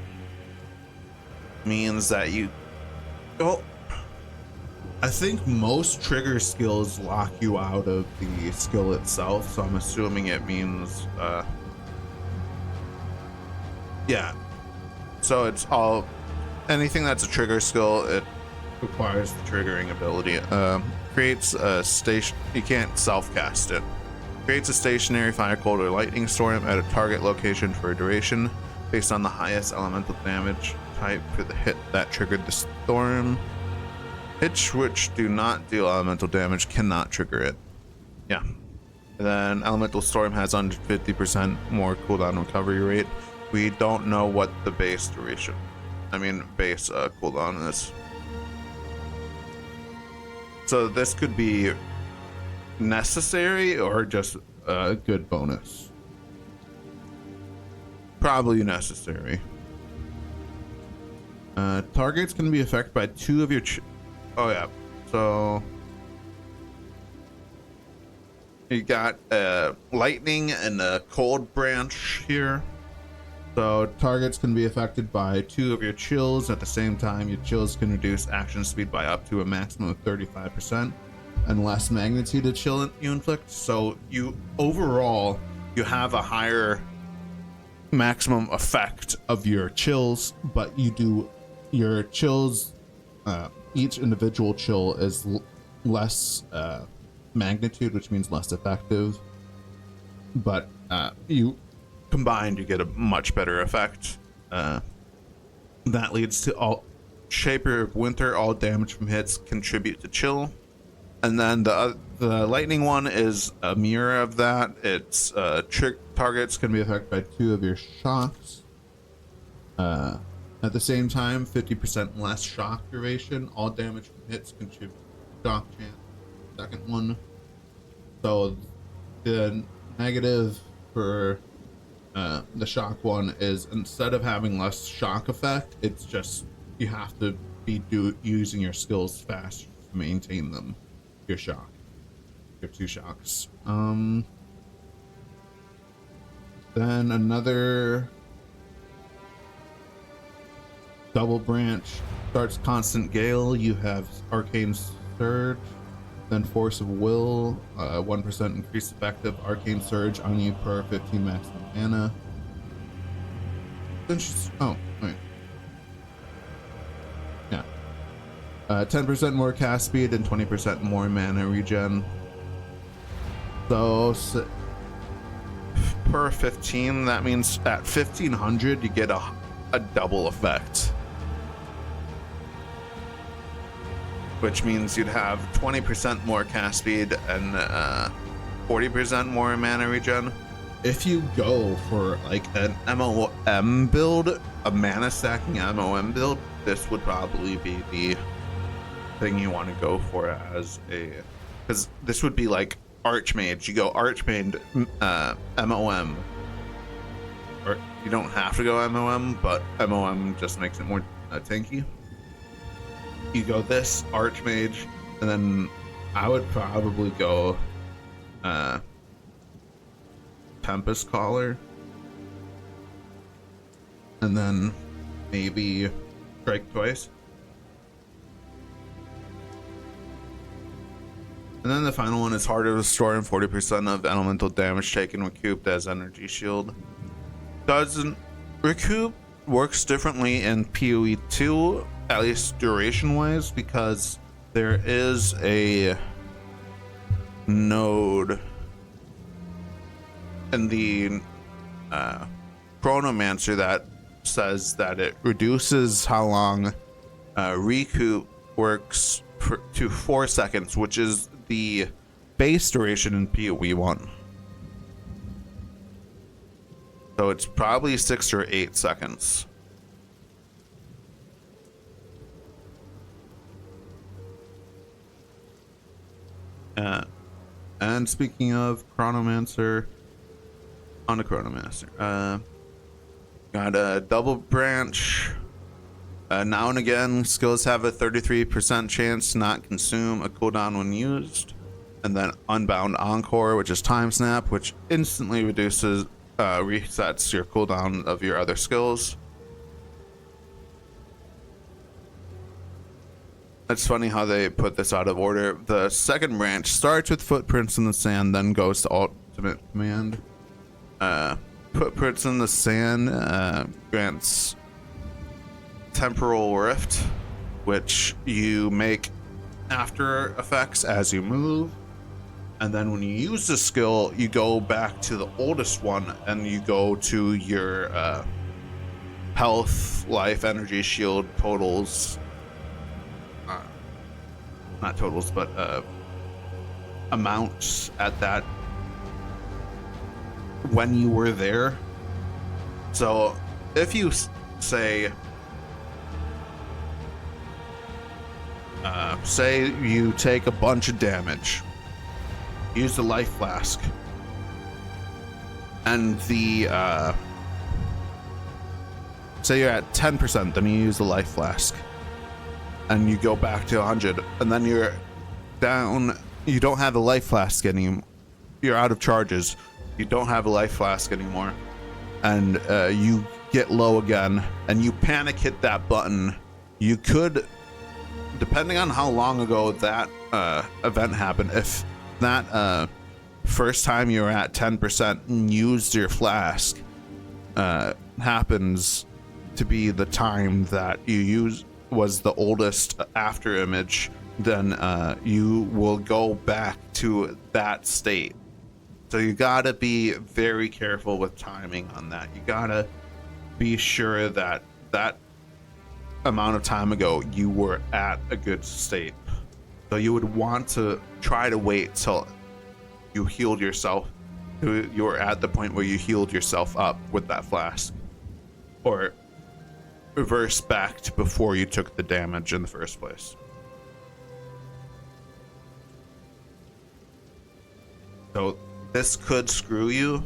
means that you, well, I think most trigger skills lock you out of the skill itself, so I'm assuming it means yeah, so it's all, anything that's a trigger skill, it requires the triggering ability. Creates a station, you can't self-cast it. Creates a stationary fire, cold, or lightning storm at a target location for a duration based on the highest elemental damage type for the hit that triggered the storm. Hits which do not deal elemental damage cannot trigger it. Yeah. And then elemental storm has 150% more cooldown recovery rate. We don't know what the base duration, base cooldown is. So this could be necessary or just a good bonus. Probably necessary. Targets can be affected by two of your oh yeah, so you got lightning and a cold branch here. So targets can be affected by two of your chills at the same time. Your chills can reduce action speed by up to a maximum of 35% and less magnitude of chill you inflict. So you overall, you have a higher maximum effect of your chills, but you do your chills, each individual chill is less magnitude, which means less effective. But you combined, you get a much better effect. That leads to all Shaper of Winter. All damage from hits contribute to chill. And then the lightning one is a mirror of that. It's trick targets can be affected by 2 of your shocks. At the same time, 50% less shock duration. All damage from hits contribute to shock chance. Second one. So the negative for the shock one is, instead of having less shock effect, it's just you have to be using your skills fast to maintain them. Your shock. Your 2 shocks. Then another double branch starts constant gale. You have arcane surge, then force of will, 1% increased effective arcane surge on you per 15 maximum mana. Then she's, oh wait, yeah, 10% more cast speed and 20% more mana regen. So per 15, that means at 1500 you get a double effect, which means you'd have 20% more cast speed and 40% more mana regen. If you go for like an MOM build, a mana stacking MOM build, this would probably be the thing you want to go for as a, because this would be like Archmage. You go Archmage MOM, or you don't have to go MOM, but MOM just makes it more tanky. You go this Archmage, and then I would probably go Tempest Caller, and then maybe Strike Twice. And then the final one is harder to restore, and 40% of elemental damage taken recouped as energy shield. Doesn't recoup, works differently in PoE2, at least duration wise, because there is a node in the Chronomancer that says that it reduces how long recoup works to 4 seconds, which is the base duration in PoE1. So it's probably 6 or 8 seconds. And speaking of Chronomancer, on the Chronomancer, got a double branch. Now and again, skills have a 33% chance to not consume a cooldown when used. And then Unbound Encore, which is Time Snap, which instantly reduces, resets your cooldown of your other skills. It's funny how they put this out of order. The second branch starts with Footprints in the Sand, then goes to Ultimate Command. Footprints in the Sand grants Temporal Rift, which you make after effects as you move, and then when you use the skill, you go back to the oldest one and you go to your health, life, energy, shield totals, not totals, but amounts at that when you were there. So if you say you take a bunch of damage, use the life flask, and the say you're at 10%, then you use the life flask and you go back to 100, and then you're down, you don't have a life flask anymore, you're out of charges, you don't have a life flask anymore, and you get low again and you panic hit that button, you could, depending on how long ago that event happened, if that first time you were at 10% and used your flask happens to be the time that you use was the oldest after image, then you will go back to that state. So you gotta be very careful with timing on that. You gotta be sure that that amount of time ago you were at a good state. So you would want to try to wait till you healed yourself. You were at the point where you healed yourself up with that flask, or reverse back to before you took the damage in the first place. So this could screw you.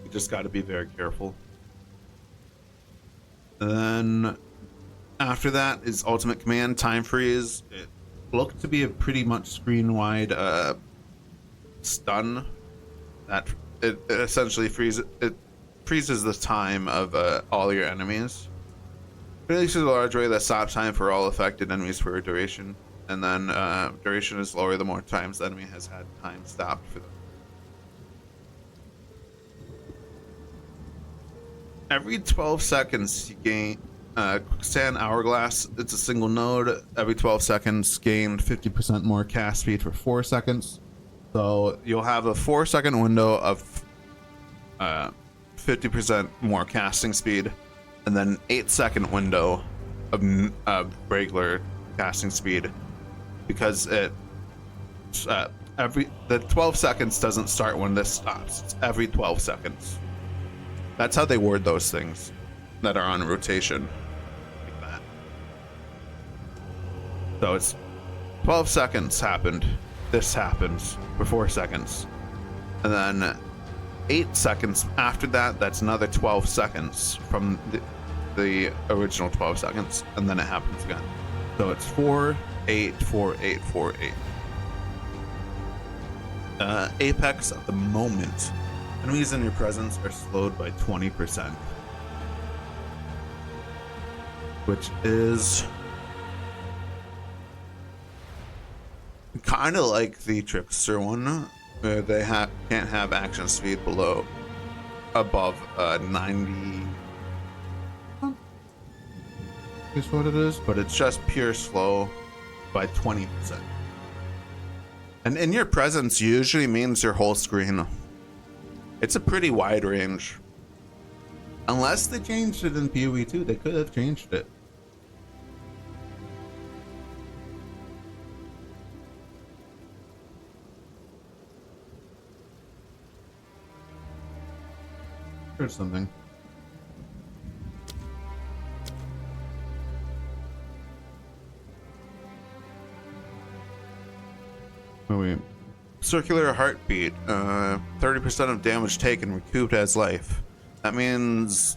You just got to be very careful. And then after that is ultimate command, time freeze. It looked to be a pretty much screen wide stun that it essentially freezes the time of all your enemies. Releases a large ray that stops time for all affected enemies for a duration, and then duration is lower the more times the enemy has had time stopped for them. Every 12 seconds you gain quicksand hourglass. It's a single node. Every 12 seconds gain 50% more cast speed for 4 seconds. So you'll have a 4-second window of 50% more casting speed, and then 8-second window of regular casting speed, because the 12 seconds doesn't start when this stops. It's every 12 seconds. That's how they word those things that are on rotation, like that. So it's 12 seconds happened. This happens for 4 seconds, and then 8 seconds after that, that's another 12 seconds from the original 12 seconds, and then it happens again. So it's 4, 8, 4, 8, 4, 8. Apex at the moment. Enemies in your presence are slowed by 20%, which is kind of like the Trickster one, where they can't have action speed above 90. Is what it is. But it's just pure slow by 20%. And in your presence usually means your whole screen. It's a pretty wide range. Unless they changed it in PoE2, they could have changed it. Or something. Oh, wait. Circular heartbeat. 30% of damage taken recouped as life. That means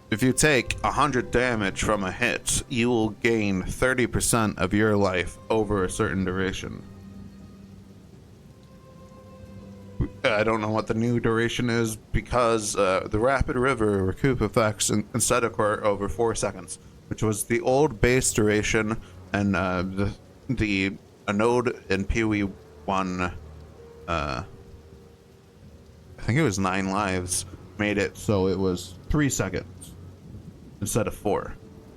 if you take 100 damage from a hit, you will gain 30% of your life over a certain duration. I don't know what the new duration is, because the Rapid River recoup effects instead occur over 4 seconds, which was the old base duration, and a node in PoE 1, I think it was 9 lives, made it so it was 3 seconds instead of 4.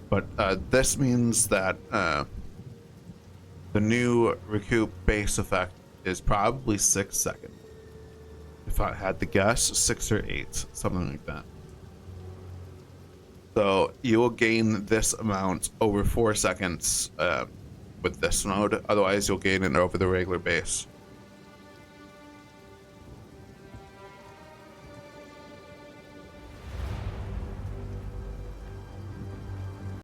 But this means that the new recoup base effect is probably 6 seconds. If I had to guess, 6 or 8, something like that. So you will gain this amount over 4 seconds with this node. Otherwise, you'll gain it over the regular base.